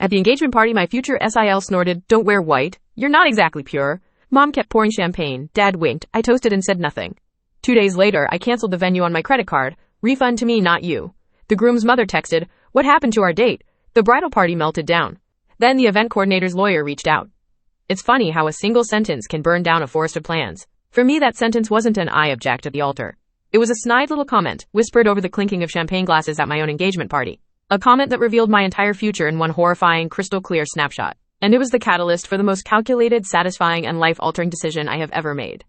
At the engagement party, my future SIL snorted, "Don't wear white. You're not exactly pure." Mom kept pouring champagne. Dad winked. I toasted and said nothing. 2 days later, I canceled the venue on my credit card. "Refund to me, not you." The groom's mother texted, "What happened to our date?" The bridal party melted down. Then the event coordinator's lawyer reached out. It's funny how a single sentence can burn down a forest of plans. For me, that sentence wasn't an "I object" at the altar. It was a snide little comment, whispered over the clinking of champagne glasses at my own engagement party. A comment that revealed my entire future in one horrifying, crystal-clear snapshot. And it was the catalyst for the most calculated, satisfying, and life-altering decision I have ever made.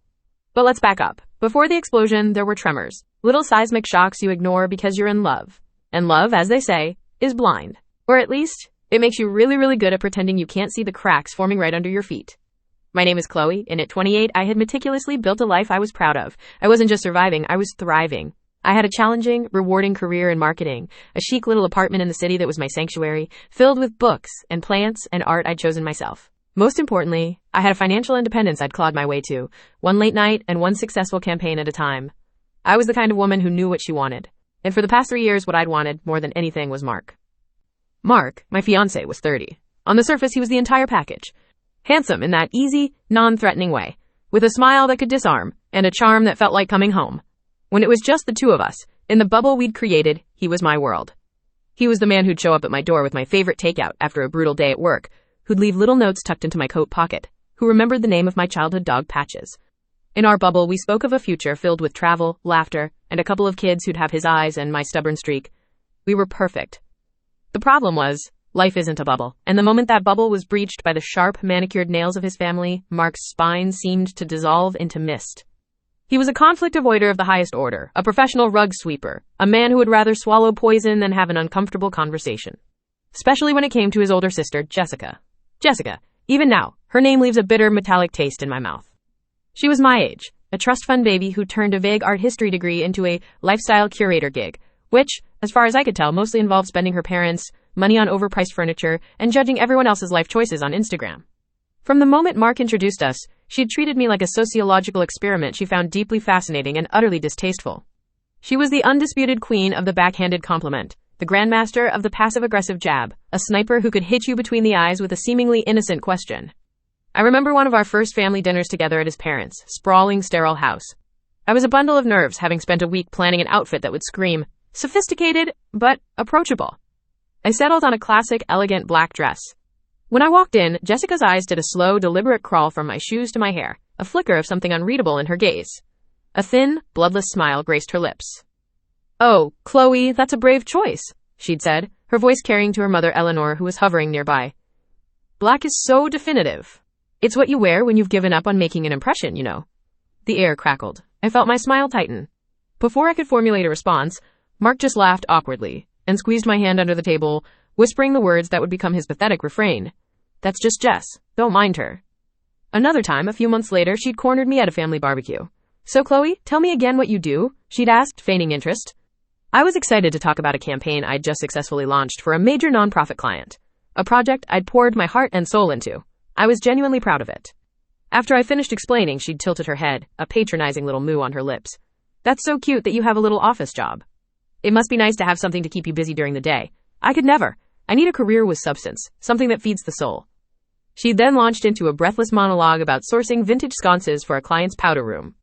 But let's back up. Before the explosion, there were tremors. Little seismic shocks you ignore because you're in love. And love, as they say, is blind. Or at least, it makes you really, really good at pretending you can't see the cracks forming right under your feet. My name is Qley, and at 28, I had meticulously built a life I was proud of. I wasn't just surviving, I was thriving. I had a challenging, rewarding career in marketing, a chic little apartment in the city that was my sanctuary, filled with books and plants and art I'd chosen myself. Most importantly, I had a financial independence I'd clawed my way to, one late night and one successful campaign at a time. I was the kind of woman who knew what she wanted. And for the past 3 years, what I'd wanted more than anything was Mark. Mark, my fiancé, was 30. On the surface, he was the entire package. Handsome in that easy, non-threatening way, with a smile that could disarm, and a charm that felt like coming home. When it was just the two of us, in the bubble we'd created, he was my world. He was the man who'd show up at my door with my favorite takeout after a brutal day at work, who'd leave little notes tucked into my coat pocket, who remembered the name of my childhood dog, Patches. In our bubble, we spoke of a future filled with travel, laughter, and a couple of kids who'd have his eyes and my stubborn streak. We were perfect. The problem was, life isn't a bubble, and the moment that bubble was breached by the sharp, manicured nails of his family, Mark's spine seemed to dissolve into mist. He was a conflict avoider of the highest order, a professional rug sweeper, a man who would rather swallow poison than have an uncomfortable conversation. Especially when it came to his older sister, Jessica. Jessica, even now, her name leaves a bitter, metallic taste in my mouth. She was my age, a trust fund baby who turned a vague art history degree into a lifestyle curator gig, which, as far as I could tell, mostly involved spending her parents' money on overpriced furniture and judging everyone else's life choices on Instagram. From the moment Mark introduced us, she'd treated me like a sociological experiment she found deeply fascinating and utterly distasteful. She was the undisputed queen of the backhanded compliment, the grandmaster of the passive-aggressive jab, a sniper who could hit you between the eyes with a seemingly innocent question. I remember one of our first family dinners together at his parents' sprawling, sterile house. I was a bundle of nerves, having spent a week planning an outfit that would scream, sophisticated, but approachable. I settled on a classic, elegant black dress. When I walked in, Jessica's eyes did a slow, deliberate crawl from my shoes to my hair, a flicker of something unreadable in her gaze. A thin, bloodless smile graced her lips. "Oh, Qley, that's a brave choice," she'd said, her voice carrying to her mother Eleanor, who was hovering nearby. "Black is so definitive. It's what you wear when you've given up on making an impression, you know." The air crackled. I felt my smile tighten. Before I could formulate a response, Mark just laughed awkwardly and squeezed my hand under the table, whispering the words that would become his pathetic refrain. "That's just Jess. Don't mind her." Another time, a few months later, she'd cornered me at a family barbecue. "So, Qley, tell me again what you do?" she'd asked, feigning interest. I was excited to talk about a campaign I'd just successfully launched for a major nonprofit client, a project I'd poured my heart and soul into. I was genuinely proud of it. After I finished explaining, she'd tilted her head, a patronizing little moo on her lips. "That's so cute that you have a little office job. It must be nice to have something to keep you busy during the day. I could never. I need a career with substance, something that feeds the soul." She then launched into a breathless monologue about sourcing vintage sconces for a client's powder room.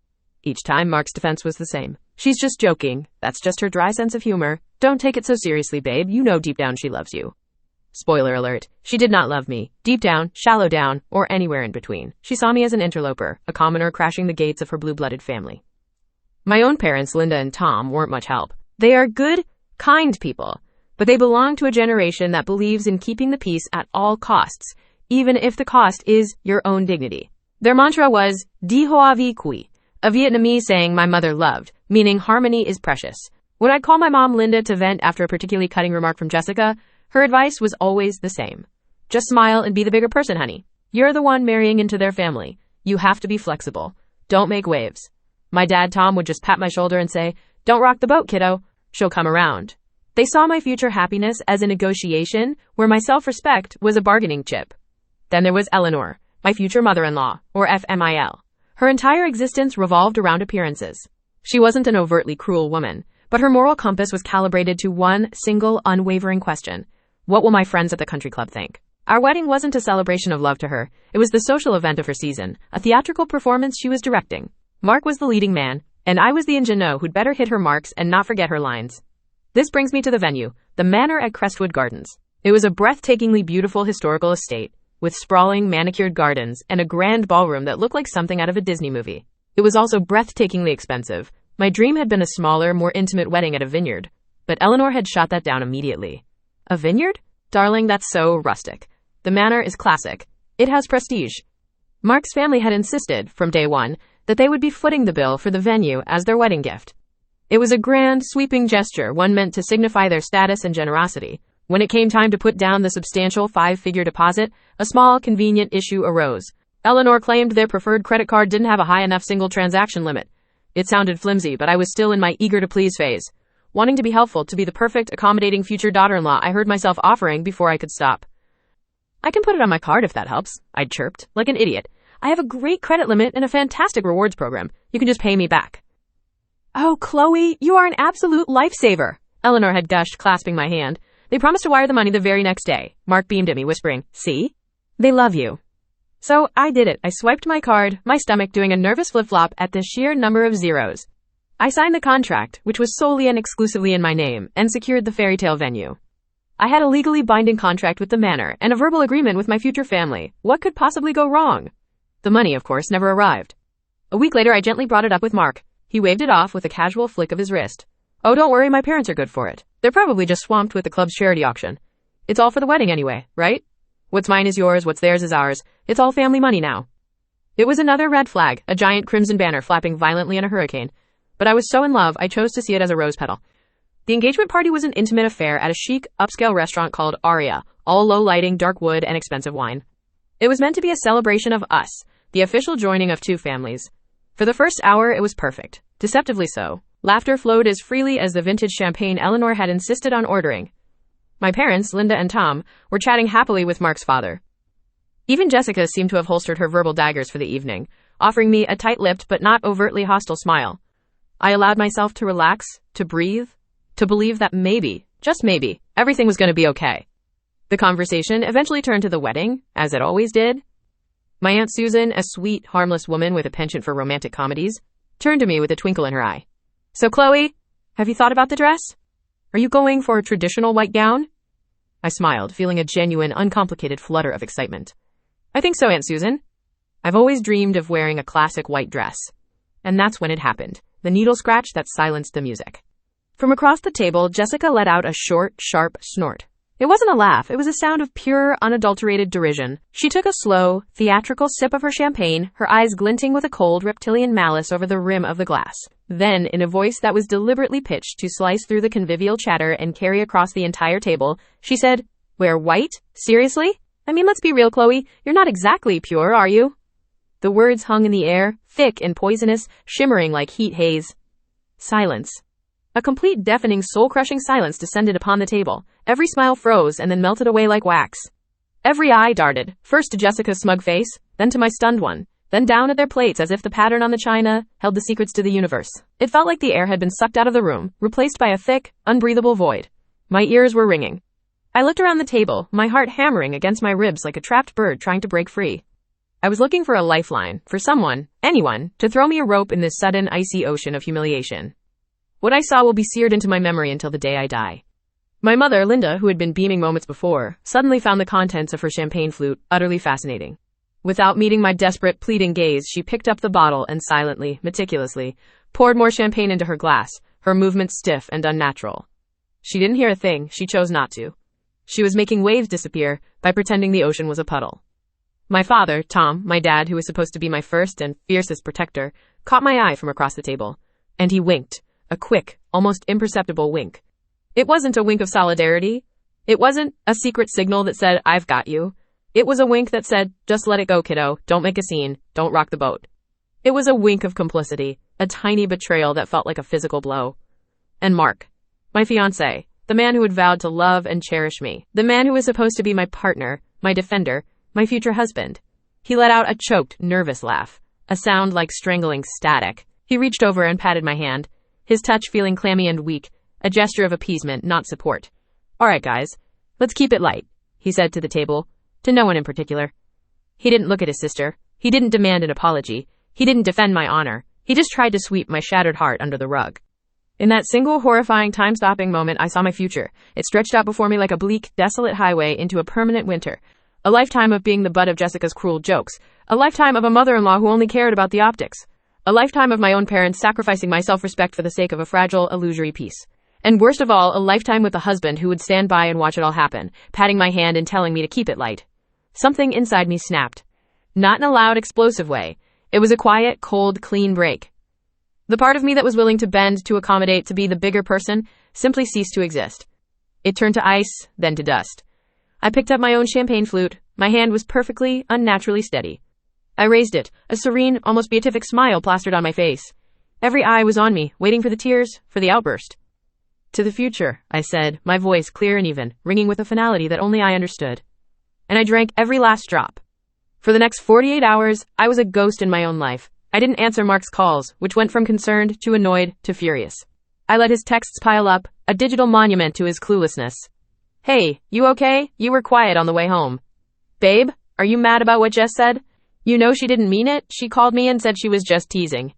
Each time, Mark's defense was the same. "She's just joking. That's just her dry sense of humor. Don't take it so seriously, babe. You know deep down she loves you." Spoiler alert, she did not love me. Deep down, shallow down, or anywhere in between. She saw me as an interloper, a commoner crashing the gates of her blue-blooded family. My own parents, Linda and Tom, weren't much help. They are good, kind people, but they belong to a generation that believes in keeping the peace at all costs, even if the cost is your own dignity. Their mantra was, "Di hoa vi Qley," a Vietnamese saying my mother loved, meaning harmony is precious. When I'd call my mom Linda to vent after a particularly cutting remark from Jessica, her advice was always the same. "Just smile and be the bigger person, honey. You're the one marrying into their family. You have to be flexible. Don't make waves." My dad, Tom, would just pat my shoulder and say, "Don't rock the boat, kiddo. She'll come around." They saw my future happiness as a negotiation where my self-respect was a bargaining chip. Then there was Eleanor, my future mother-in-law, or FMIL. Her entire existence revolved around appearances. She wasn't an overtly cruel woman, but her moral compass was calibrated to one single, unwavering question. What will my friends at the country club think? Our wedding wasn't a celebration of love to her. It was the social event of her season, a theatrical performance she was directing. Mark was the leading man, and I was the ingenue who'd better hit her marks and not forget her lines. This brings me to the venue, the manor at Crestwood Gardens. It was a breathtakingly beautiful historical estate, with sprawling, manicured gardens and a grand ballroom that looked like something out of a Disney movie. It was also breathtakingly expensive. My dream had been a smaller, more intimate wedding at a vineyard, but Eleanor had shot that down immediately. A vineyard? Darling, that's so rustic. The manor is classic. It has prestige. Mark's family had insisted, from day one, that they would be footing the bill for the venue as their wedding gift. It was a grand, sweeping gesture, one meant to signify their status and generosity. When it came time to put down the substantial 5-figure deposit, a small, convenient issue arose. Eleanor claimed their preferred credit card didn't have a high enough single transaction limit. It sounded flimsy, but I was still in my eager-to-please phase. Wanting to be helpful, to be the perfect, accommodating future daughter-in-law, I heard myself offering before I could stop. I can put it on my card if that helps, I'd chirped, like an idiot. I have a great credit limit and a fantastic rewards program. You can just pay me back. Oh, Qley, you are an absolute lifesaver, Eleanor had gushed, clasping my hand. They promised to wire the money the very next day. Mark beamed at me, whispering, "See? They love you." So I did it. I swiped my card, my stomach doing a nervous flip-flop at the sheer number of zeros. I signed the contract, which was solely and exclusively in my name, and secured the fairy tale venue. I had a legally binding contract with the manor and a verbal agreement with my future family. What could possibly go wrong? The money, of course, never arrived. A week later, I gently brought it up with Mark. He waved it off with a casual flick of his wrist. Oh, don't worry, my parents are good for it. They're probably just swamped with the club's charity auction. It's all for the wedding anyway, right? What's mine is yours, what's theirs is ours. It's all family money now. It was another red flag, a giant crimson banner flapping violently in a hurricane. But I was so in love, I chose to see it as a rose petal. The engagement party was an intimate affair at a chic, upscale restaurant called Aria, all low lighting, dark wood, and expensive wine. It was meant to be a celebration of us, the official joining of two families. For the first hour, it was perfect, deceptively so. Laughter flowed as freely as the vintage champagne Eleanor had insisted on ordering. My parents, Linda and Tom, were chatting happily with Mark's father. Even Jessica seemed to have holstered her verbal daggers for the evening, offering me a tight-lipped but not overtly hostile smile. I allowed myself to relax, to breathe, to believe that maybe, just maybe, everything was going to be okay. The conversation eventually turned to the wedding, as it always did. My Aunt Susan, a sweet, harmless woman with a penchant for romantic comedies, turned to me with a twinkle in her eye. So, Qley, have you thought about the dress? Are you going for a traditional white gown? I smiled, feeling a genuine, uncomplicated flutter of excitement. I think so, Aunt Susan. I've always dreamed of wearing a classic white dress. And that's when it happened, the needle scratch that silenced the music. From across the table, Jessica let out a short, sharp snort. It wasn't a laugh, it was a sound of pure, unadulterated derision. She took a slow, theatrical sip of her champagne, her eyes glinting with a cold, reptilian malice over the rim of the glass. Then, in a voice that was deliberately pitched to slice through the convivial chatter and carry across the entire table, she said, "Wear white? Seriously? I mean, let's be real, Qley. You're not exactly pure, are you?" The words hung in the air, thick and poisonous, shimmering like heat haze. Silence. A complete, deafening, soul-crushing silence descended upon the table. Every smile froze and then melted away like wax. Every eye darted, first to Jessica's smug face, then to my stunned one, then down at their plates as if the pattern on the china held the secrets to the universe. It felt like the air had been sucked out of the room, replaced by a thick, unbreathable void. My ears were ringing. I looked around the table, my heart hammering against my ribs like a trapped bird trying to break free. I was looking for a lifeline, for someone, anyone, to throw me a rope in this sudden, icy ocean of humiliation. What I saw will be seared into my memory until the day I die. My mother, Linda, who had been beaming moments before, suddenly found the contents of her champagne flute utterly fascinating. Without meeting my desperate, pleading gaze, she picked up the bottle and silently, meticulously, poured more champagne into her glass, her movements stiff and unnatural. She didn't hear a thing, she chose not to. She was making waves disappear by pretending the ocean was a puddle. My father, Tom, my dad, who was supposed to be my first and fiercest protector, caught my eye from across the table, and he winked. A quick, almost imperceptible wink. It wasn't a wink of solidarity. It wasn't a secret signal that said, "I've got you." It was a wink that said, "Just let it go, kiddo. Don't make a scene. Don't rock the boat." It was a wink of complicity, a tiny betrayal that felt like a physical blow. And Mark, my fiancé, the man who had vowed to love and cherish me, the man who was supposed to be my partner, my defender, my future husband. He let out a choked, nervous laugh, a sound like strangling static. He reached over and patted my hand, his touch feeling clammy and weak, a gesture of appeasement, not support. "All right, guys, Let's keep it light, he said to the table, to no one in particular. He didn't look at his sister. He didn't demand an apology. He didn't defend my honor. He just tried to sweep my shattered heart under the rug. In that single horrifying time-stopping moment, I saw my future. It stretched out before me like a bleak, desolate highway into a permanent winter. A lifetime of being the butt of Jessica's cruel jokes. A lifetime of a mother-in-law who only cared about the optics. A lifetime of my own parents sacrificing my self-respect for the sake of a fragile, illusory peace. And worst of all, a lifetime with a husband who would stand by and watch it all happen, patting my hand and telling me to keep it light. Something inside me snapped. Not in a loud, explosive way. It was a quiet, cold, clean break. The part of me that was willing to bend, to accommodate, to be the bigger person, simply ceased to exist. It turned to ice, then to dust. I picked up my own champagne flute. My hand was perfectly, unnaturally steady. I raised it, a serene, almost beatific smile plastered on my face. Every eye was on me, waiting for the tears, for the outburst. To the future, I said, my voice clear and even, ringing with a finality that only I understood. And I drank every last drop. For the next 48 hours, I was a ghost in my own life. I didn't answer Mark's calls, which went from concerned to annoyed to furious. I let his texts pile up, a digital monument to his cluelessness. Hey, you okay? You were quiet on the way home. Babe, are you mad about what Jess said? You know she didn't mean it. She called me and said she was just teasing.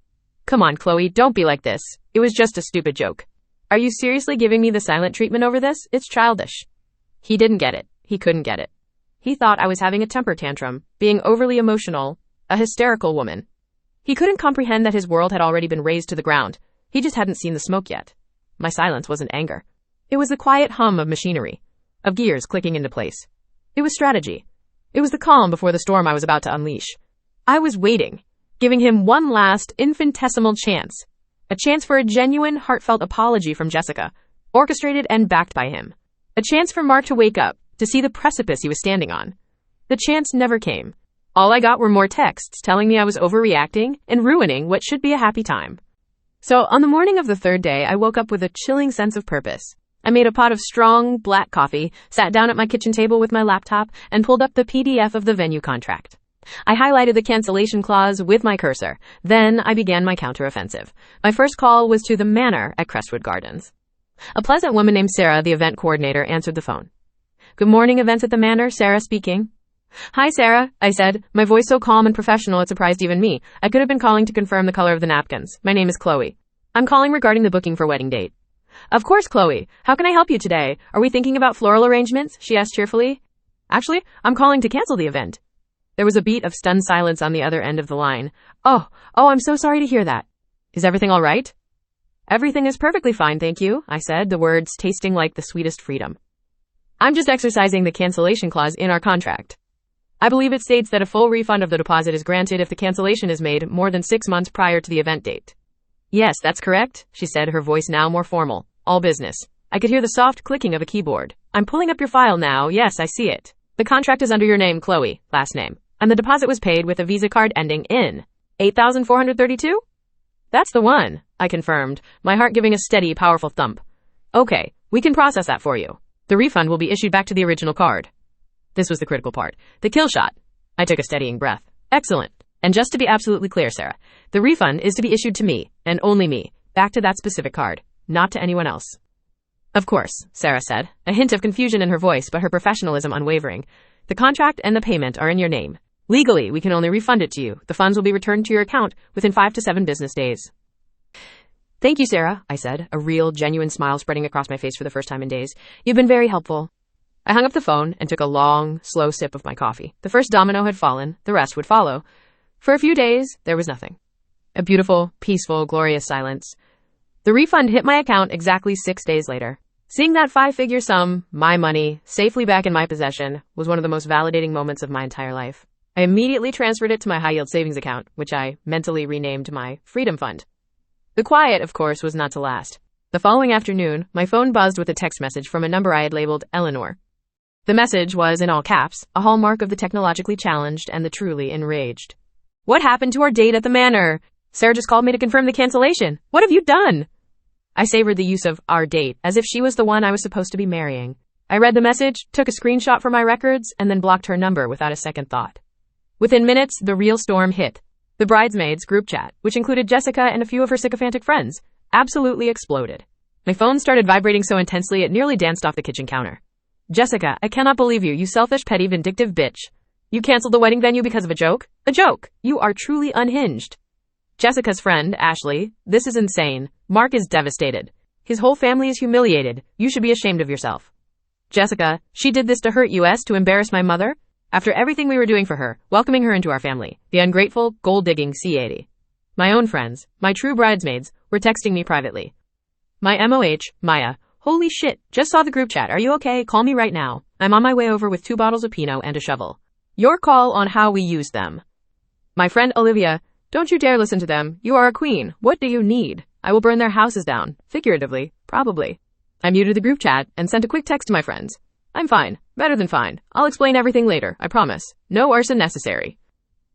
Come on, Qley, don't be like this. It was just a stupid joke. Are you seriously giving me the silent treatment over this? It's childish. He didn't get it. He couldn't get it. He thought I was having a temper tantrum, being overly emotional, a hysterical woman. He couldn't comprehend that his world had already been razed to the ground. He just hadn't seen the smoke yet. My silence wasn't anger. It was the quiet hum of machinery, of gears clicking into place. It was strategy. It was the calm before the storm I was about to unleash. I was waiting, giving him one last infinitesimal chance. A chance for a genuine, heartfelt apology from Jessica, orchestrated and backed by him. A chance for Mark to wake up, to see the precipice he was standing on. The chance never came. All I got were more texts telling me I was overreacting and ruining what should be a happy time. So on the morning of the third day, I woke up with a chilling sense of purpose. I made a pot of strong, black coffee, sat down at my kitchen table with my laptop, and pulled up the PDF of the venue contract. I highlighted the cancellation clause with my cursor. Then I began my counteroffensive. My first call was to the Manor at Crestwood Gardens. A pleasant woman named Sarah, the event coordinator, answered the phone. Good morning, Events at the Manor, Sarah speaking. Hi, Sarah, I said, my voice so calm and professional it surprised even me. I could have been calling to confirm the color of the napkins. My name is Qley. I'm calling regarding the booking for wedding date. Of course, Qley. How can I help you today? Are we thinking about floral arrangements? She asked cheerfully. Actually, I'm calling to cancel the event. There was a beat of stunned silence on the other end of the line. Oh, I'm so sorry to hear that. Is everything all right? Everything is perfectly fine, thank you, I said, the words tasting like the sweetest freedom. I'm just exercising the cancellation clause in our contract. I believe it states that a full refund of the deposit is granted if the cancellation is made more than 6 months prior to the event date. Yes, that's correct, she said, her voice now more formal. All business. I could hear the soft clicking of a keyboard. I'm pulling up your file now. Yes, I see it. The contract is under your name, Qley, last name. And the deposit was paid with a Visa card ending in 8,432? That's the one, I confirmed, my heart giving a steady, powerful thump. Okay, we can process that for you. The refund will be issued back to the original card. This was the critical part. The kill shot. I took a steadying breath. Excellent. And just to be absolutely clear, Sarah, the refund is to be issued to me, and only me, back to that specific card, not to anyone else. Of course, Sarah said, a hint of confusion in her voice, but her professionalism unwavering. The contract and the payment are in your name. Legally, we can only refund it to you. The funds will be returned to your account within 5 to 7 business days. Thank you, Sarah, I said, a real, genuine smile spreading across my face for the first time in days. You've been very helpful. I hung up the phone and took a long, slow sip of my coffee. The first domino had fallen. The rest would follow. For a few days, there was nothing. A beautiful, peaceful, glorious silence. The refund hit my account exactly 6 days later. Seeing that 5-figure sum, my money, safely back in my possession, was one of the most validating moments of my entire life. I immediately transferred it to my high-yield savings account, which I mentally renamed my Freedom Fund. The quiet, of course, was not to last. The following afternoon, my phone buzzed with a text message from a number I had labeled Eleanor. The message was, in all caps, a hallmark of the technologically challenged and the truly enraged. What happened to our date at the Manor? Sarah just called me to confirm the cancellation. What have you done? I savored the use of our date as if she was the one I was supposed to be marrying. I read the message, took a screenshot for my records, and then blocked her number without a second thought. Within minutes, the real storm hit. The bridesmaids group chat, which included Jessica and a few of her sycophantic friends, absolutely exploded. My phone started vibrating so intensely it nearly danced off the kitchen counter. Jessica, I cannot believe you, you selfish, petty, vindictive bitch. You canceled the wedding venue because of a joke? A joke! You are truly unhinged. Jessica's friend, Ashley, this is insane. Mark is devastated. His whole family is humiliated. You should be ashamed of yourself. Jessica, she did this to hurt us, to embarrass my mother? After everything we were doing for her, welcoming her into our family, the ungrateful, gold-digging C80. My own friends, my true bridesmaids, were texting me privately. My MOH, Maya, holy shit, just saw the group chat, are you okay? Call me right now. I'm on my way over with 2 bottles of Pinot and a shovel. Your call on how we use them. My friend Olivia, don't you dare listen to them. You are a queen. What do you need? I will burn their houses down. Figuratively, probably. I muted the group chat and sent a quick text to my friends. I'm fine. Better than fine. I'll explain everything later, I promise. No arson necessary.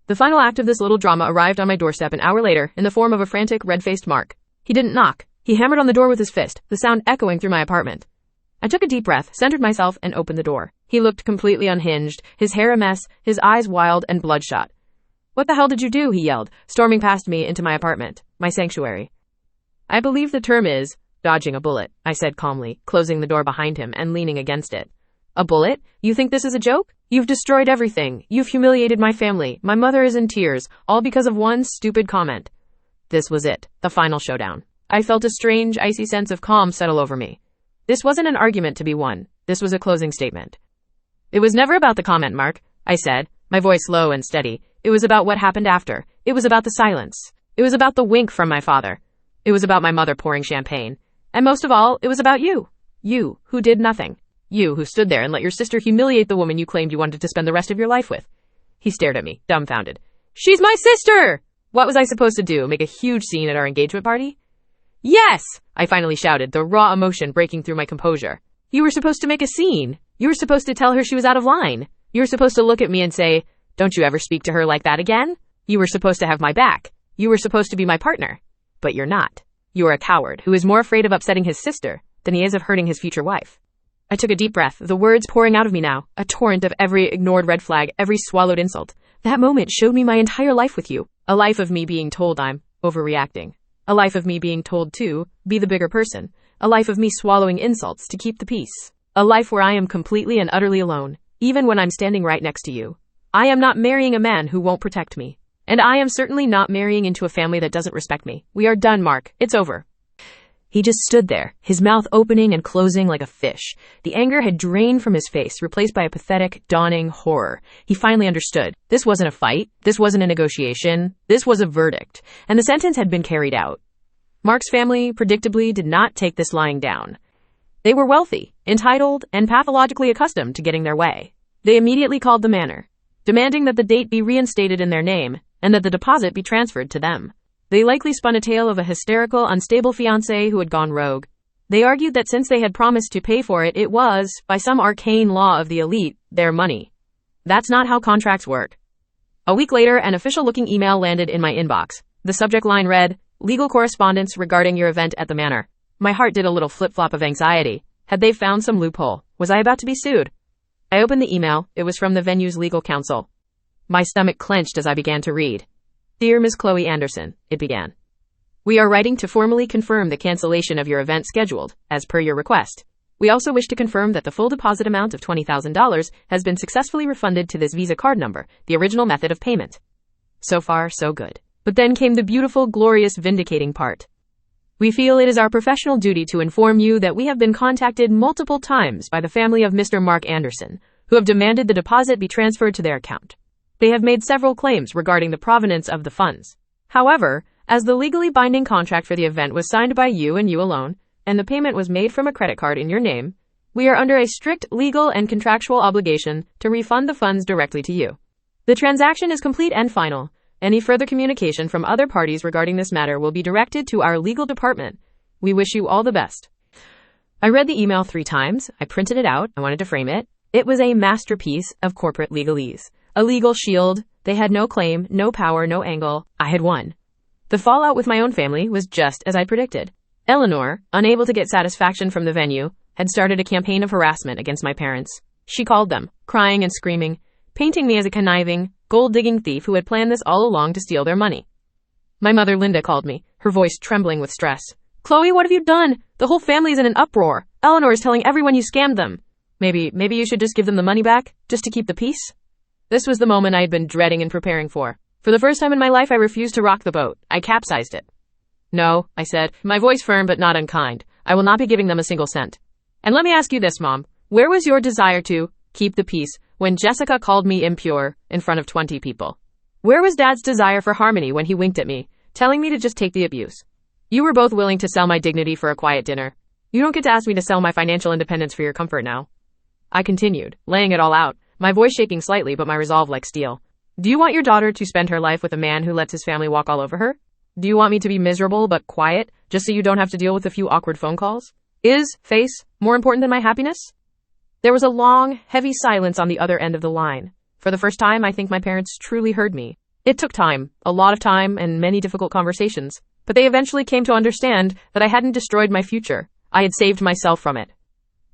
The final act of this little drama arrived on my doorstep an hour later in the form of a frantic, red-faced Mark. He didn't knock. He hammered on the door with his fist, the sound echoing through my apartment. I took a deep breath, centered myself, and opened the door. He looked completely unhinged, his hair a mess, his eyes wild and bloodshot. What the hell did you do? He yelled, storming past me into my apartment, my sanctuary. I believe the term is dodging a bullet, I said calmly, closing the door behind him and leaning against it. A bullet? You think this is a joke? You've destroyed everything. You've humiliated my family. My mother is in tears, all because of one stupid comment. This was it, the final showdown. I felt a strange, icy sense of calm settle over me. This wasn't an argument to be won. This was a closing statement. It was never about the comment, Mark, I said, my voice low and steady. It was about what happened after. It was about the silence. It was about the wink from my father. It was about my mother pouring champagne. And most of all, it was about you. You, who did nothing. You, who stood there and let your sister humiliate the woman you claimed you wanted to spend the rest of your life with. He stared at me, dumbfounded. She's my sister! What was I supposed to do, make a huge scene at our engagement party? Yes! I finally shouted, the raw emotion breaking through my composure. You were supposed to make a scene. You were supposed to tell her she was out of line. You were supposed to look at me and say, don't you ever speak to her like that again? You were supposed to have my back. You were supposed to be my partner. But you're not. You are a coward who is more afraid of upsetting his sister than he is of hurting his future wife. I took a deep breath, the words pouring out of me now, a torrent of every ignored red flag, every swallowed insult. That moment showed me my entire life with you. A life of me being told I'm overreacting. A life of me being told to be the bigger person. A life of me swallowing insults to keep the peace. A life where I am completely and utterly alone, even when I'm standing right next to you. I am not marrying a man who won't protect me. And I am certainly not marrying into a family that doesn't respect me. We are done, Mark. It's over. He just stood there, his mouth opening and closing like a fish. The anger had drained from his face, replaced by a pathetic, dawning horror. He finally understood. This wasn't a fight. This wasn't a negotiation. This was a verdict. And the sentence had been carried out. Mark's family, predictably, did not take this lying down. They were wealthy, entitled, and pathologically accustomed to getting their way. They immediately called the manor, demanding that the date be reinstated in their name and that the deposit be transferred to them. They likely spun a tale of a hysterical, unstable fiancé who had gone rogue. They argued that since they had promised to pay for it, it was, by some arcane law of the elite, their money. That's not how contracts work. A week later, an official-looking email landed in my inbox. The subject line read, "Legal correspondence regarding your event at the manor." My heart did a little flip-flop of anxiety. Had they found some loophole? Was I about to be sued? I opened the email. It was from the venue's legal counsel. My stomach clenched as I began to read. "Dear Ms. Qley Anderson," it began. "We are writing to formally confirm the cancellation of your event scheduled, as per your request. We also wish to confirm that the full deposit amount of $20,000 has been successfully refunded to this Visa card number, the original method of payment." So far, so good. But then came the beautiful, glorious, vindicating part. "We feel it is our professional duty to inform you that we have been contacted multiple times by the family of Mr. Mark Anderson, who have demanded the deposit be transferred to their account. They have made several claims regarding the provenance of the funds. However, as the legally binding contract for the event was signed by you and you alone, and the payment was made from a credit card in your name, we are under a strict legal and contractual obligation to refund the funds directly to you. The transaction is complete and final. Any further communication from other parties regarding this matter will be directed to our legal department. We wish you all the best." I read the email 3 times. I printed it out. I wanted to frame it. It was a masterpiece of corporate legalese. A legal shield. They had no claim, no power, no angle. I had won. The fallout with my own family was just as I predicted. Eleanor, unable to get satisfaction from the venue, had started a campaign of harassment against my parents. She called them, crying and screaming, painting me as a conniving, gold-digging thief who had planned this all along to steal their money. My mother Linda called me, her voice trembling with stress. "Qley, what have you done? The whole family is in an uproar. Eleanor is telling everyone you scammed them." Maybe you should just give them the money back, just to keep the peace? This was the moment I had been dreading and preparing for. For the first time in my life, I refused to rock the boat. I capsized it. No, I said, my voice firm but not unkind. I will not be giving them a single cent. And let me ask you this, Mom. Where was your desire to keep the peace when Jessica called me impure in front of 20 people? Where was Dad's desire for harmony when he winked at me, telling me to just take the abuse? You were both willing to sell my dignity for a quiet dinner. You don't get to ask me to sell my financial independence for your comfort now. I continued, laying it all out, my voice shaking slightly but my resolve like steel. Do you want your daughter to spend her life with a man who lets his family walk all over her? Do you want me to be miserable but quiet, just so you don't have to deal with a few awkward phone calls? Is face more important than my happiness? There was a long, heavy silence on the other end of the line. For the first time, I think my parents truly heard me. It took time, a lot of time, and many difficult conversations, but they eventually came to understand that I hadn't destroyed my future. I had saved myself from it.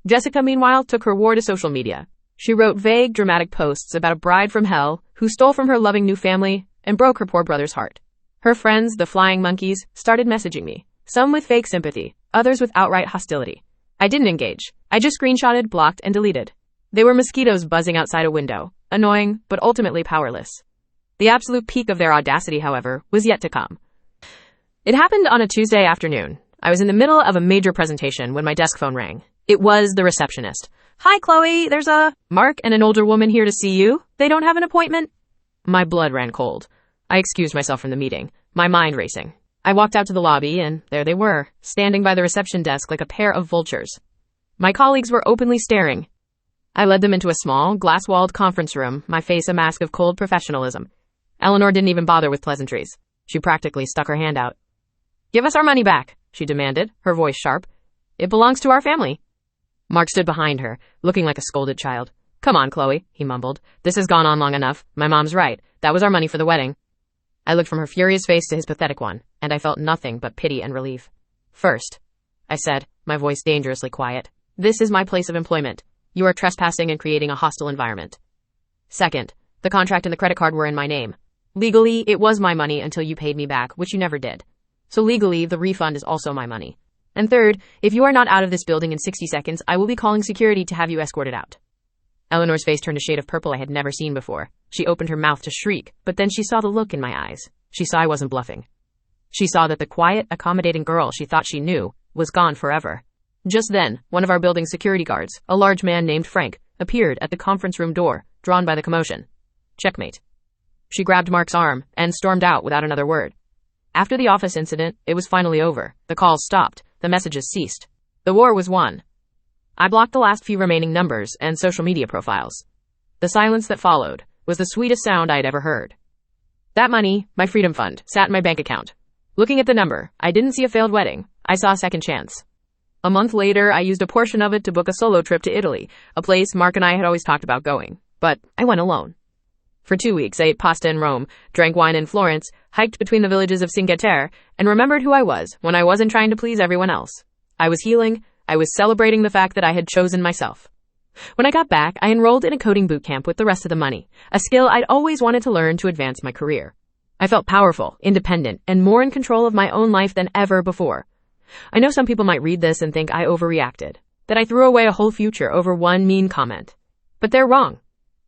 Jessica, meanwhile, took her war to social media. She wrote vague, dramatic posts about a bride from hell who stole from her loving new family and broke her poor brother's heart. Her friends, the flying monkeys, started messaging me, some with fake sympathy, others with outright hostility. I didn't engage. I just screenshotted, blocked, and deleted. They were mosquitoes buzzing outside a window, annoying, but ultimately powerless. The absolute peak of their audacity, however, was yet to come. It happened on a Tuesday afternoon. I was in the middle of a major presentation when my desk phone rang. It was the receptionist. Hi, Qley, there's a Mark and an older woman here to see you. They don't have an appointment. My blood ran cold. I excused myself from the meeting, my mind racing. I walked out to the lobby, and there they were, standing by the reception desk like a pair of vultures. My colleagues were openly staring. I led them into a small, glass-walled conference room, my face a mask of cold professionalism. Eleanor didn't even bother with pleasantries. She practically stuck her hand out. Give us our money back, she demanded, her voice sharp. It belongs to our family. Mark stood behind her, looking like a scolded child. Come on, Qley, he mumbled. This has gone on long enough. My mom's right. That was our money for the wedding. I looked from her furious face to his pathetic one, and I felt nothing but pity and relief. First, I said, my voice dangerously quiet, this is my place of employment. You are trespassing and creating a hostile environment. Second, the contract and the credit card were in my name. Legally, it was my money until you paid me back, which you never did. So legally, the refund is also my money. And third, if you are not out of this building in 60 seconds, I will be calling security to have you escorted out. Eleanor's face turned a shade of purple I had never seen before. She opened her mouth to shriek, but then she saw the look in my eyes. She saw I wasn't bluffing. She saw that the quiet, accommodating girl she thought she knew was gone forever. Just then, one of our building's security guards, a large man named Frank, appeared at the conference room door, drawn by the commotion. Checkmate. She grabbed Mark's arm and stormed out without another word. After the office incident, it was finally over. The calls stopped. The messages ceased. The war was won. I blocked the last few remaining numbers and social media profiles. The silence that followed was the sweetest sound I had ever heard. That money, my freedom fund, sat in my bank account. Looking at the number, I didn't see a failed wedding. I saw a second chance. A month later, I used a portion of it to book a solo trip to Italy, a place Mark and I had always talked about going. But I went alone. For 2 weeks, I ate pasta in Rome, drank wine in Florence, hiked between the villages of Cinque Terre, and remembered who I was when I wasn't trying to please everyone else. I was healing. I was celebrating the fact that I had chosen myself. When I got back, I enrolled in a coding boot camp with the rest of the money, a skill I'd always wanted to learn to advance my career. I felt powerful, independent, and more in control of my own life than ever before. I know some people might read this and think I overreacted, that I threw away a whole future over one mean comment. But they're wrong.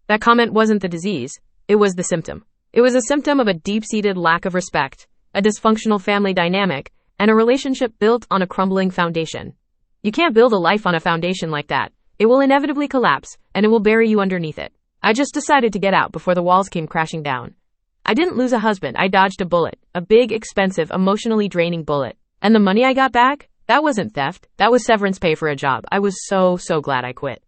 That comment wasn't the disease. It was the symptom. It was a symptom of a deep-seated lack of respect, a dysfunctional family dynamic, and a relationship built on a crumbling foundation. You can't build a life on a foundation like that. It will inevitably collapse, and it will bury you underneath it. I just decided to get out before the walls came crashing down. I didn't lose a husband. I dodged a bullet, a big, expensive, emotionally draining bullet. And the money I got back? That wasn't theft. That was severance pay for a job. I was so glad I quit.